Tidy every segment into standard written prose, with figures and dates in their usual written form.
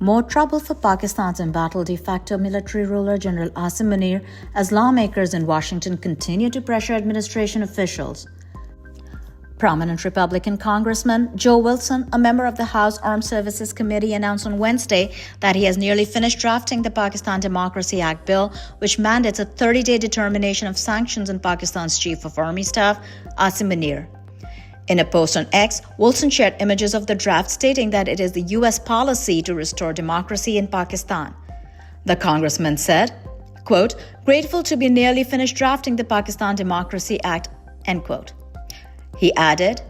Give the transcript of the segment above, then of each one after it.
more trouble for Pakistan's embattled de facto military ruler General Asim Munir as lawmakers in Washington continue to pressure administration officials. Prominent Republican Congressman Joe Wilson, a member of the House Armed Services Committee, announced on Wednesday that he has nearly finished drafting the Pakistan Democracy Act bill, which mandates a 30-day determination of sanctions on Pakistan's Chief of Army Staff, Asim Munir. In a post on X, Wilson shared images of the draft stating that it is the U.S. policy to restore democracy in Pakistan. The congressman said, quote, "Grateful to be nearly finished drafting the Pakistan Democracy Act," end quote. He added,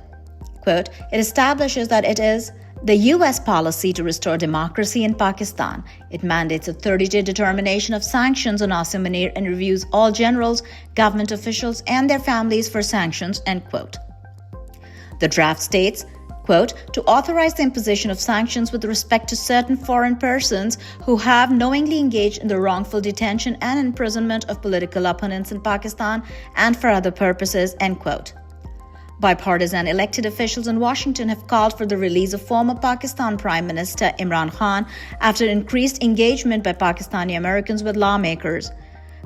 quote, "It establishes that it is the U.S. policy to restore democracy in Pakistan. It mandates a 30-day determination of sanctions on Asim Munir and reviews all generals, government officials, and their families for sanctions," end quote. The draft states, quote, "To authorize the imposition of sanctions with respect to certain foreign persons who have knowingly engaged in the wrongful detention and imprisonment of political opponents in Pakistan and for other purposes," end quote. Bipartisan elected officials in Washington have called for the release of former Pakistan Prime Minister Imran Khan after increased engagement by Pakistani Americans with lawmakers.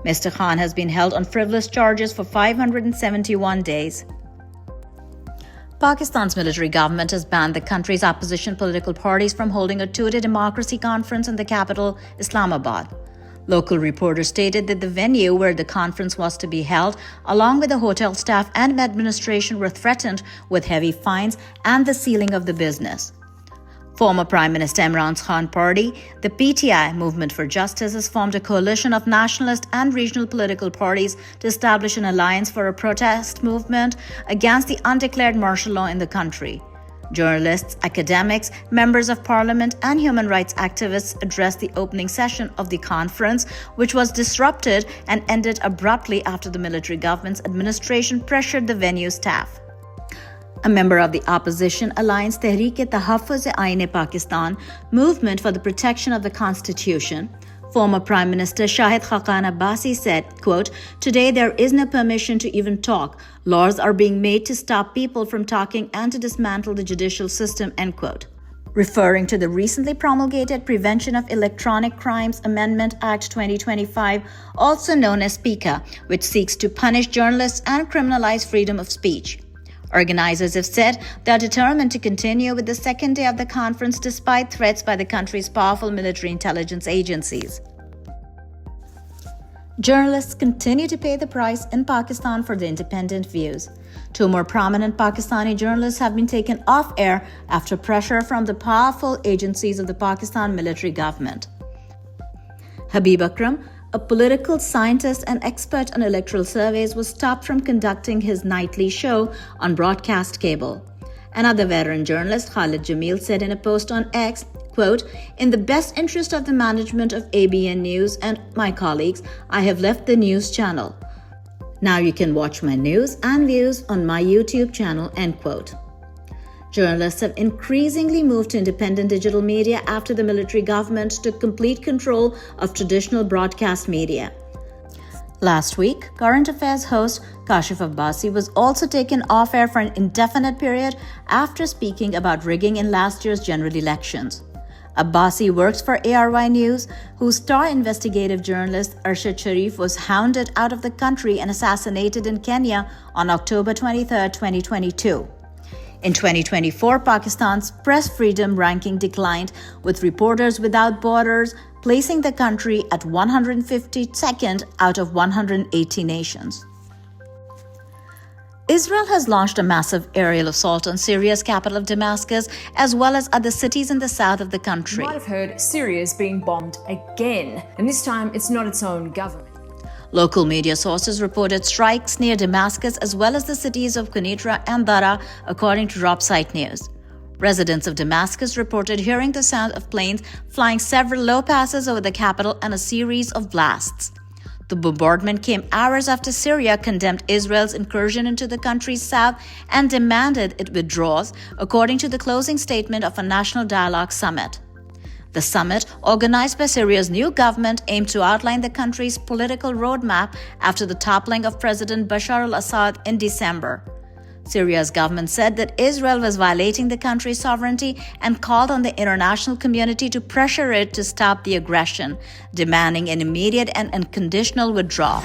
Mr. Khan has been held on frivolous charges for 571 days. Pakistan's military government has banned the country's opposition political parties from holding a two-day democracy conference in the capital, Islamabad. Local reporters stated that the venue where the conference was to be held, along with the hotel staff and administration, were threatened with heavy fines and the sealing of the business. Former Prime Minister Imran Khan's party, the PTI Movement for Justice, has formed a coalition of nationalist and regional political parties to establish an alliance for a protest movement against the undeclared martial law in the country. Journalists, academics, members of parliament, and human rights activists addressed the opening session of the conference, which was disrupted and ended abruptly after the military government's administration pressured the venue staff. A member of the opposition alliance Tehreek-e-Insaf movement for the protection of the Constitution, former Prime Minister Shahid Khaqan Abbasi said, quote, "Today there is no permission to even talk. Laws are being made to stop people from talking and to dismantle the judicial system," end quote. Referring to the recently promulgated Prevention of Electronic Crimes Amendment Act 2025, also known as PICA, which seeks to punish journalists and criminalize freedom of speech. Organizers have said they are determined to continue with the second day of the conference despite threats by the country's powerful military intelligence agencies. Journalists continue to pay the price in Pakistan for their independent views. Two more prominent Pakistani journalists have been taken off air after pressure from the powerful agencies of the Pakistan military government. Habib Akram, a political scientist and expert on electoral surveys, was stopped from conducting his nightly show on broadcast cable. Another veteran journalist, Khalid Jamil, said in a post on X, quote, "In the best interest of the management of ABN News and my colleagues, I have left the news channel. Now you can watch my news and views on my YouTube channel," end quote. Journalists have increasingly moved to independent digital media after the military government took complete control of traditional broadcast media. Last week, Current Affairs host Kashif Abbasi was also taken off air for an indefinite period after speaking about rigging in last year's general elections. Abbasi works for ARY News, whose star investigative journalist Arshad Sharif was hounded out of the country and assassinated in Kenya on October 23, 2022. In 2024, Pakistan's press freedom ranking declined, with Reporters Without Borders placing the country at 152nd out of 180 nations. Israel has launched a massive aerial assault on Syria's capital of Damascus, as well as other cities in the south of the country. You might have heard Syria is being bombed again, and this time it's not its own government. Local media sources reported strikes near Damascus as well as the cities of Quneitra and Dara, according to Robsite News. Residents of Damascus reported hearing the sound of planes flying several low passes over the capital and a series of blasts. The bombardment came hours after Syria condemned Israel's incursion into the country's south and demanded it withdraws, according to the closing statement of a National Dialogue Summit. The summit, organized by Syria's new government, aimed to outline the country's political roadmap after the toppling of President Bashar al-Assad in December. Syria's government said that Israel was violating the country's sovereignty and called on the international community to pressure it to stop the aggression, demanding an immediate and unconditional withdrawal.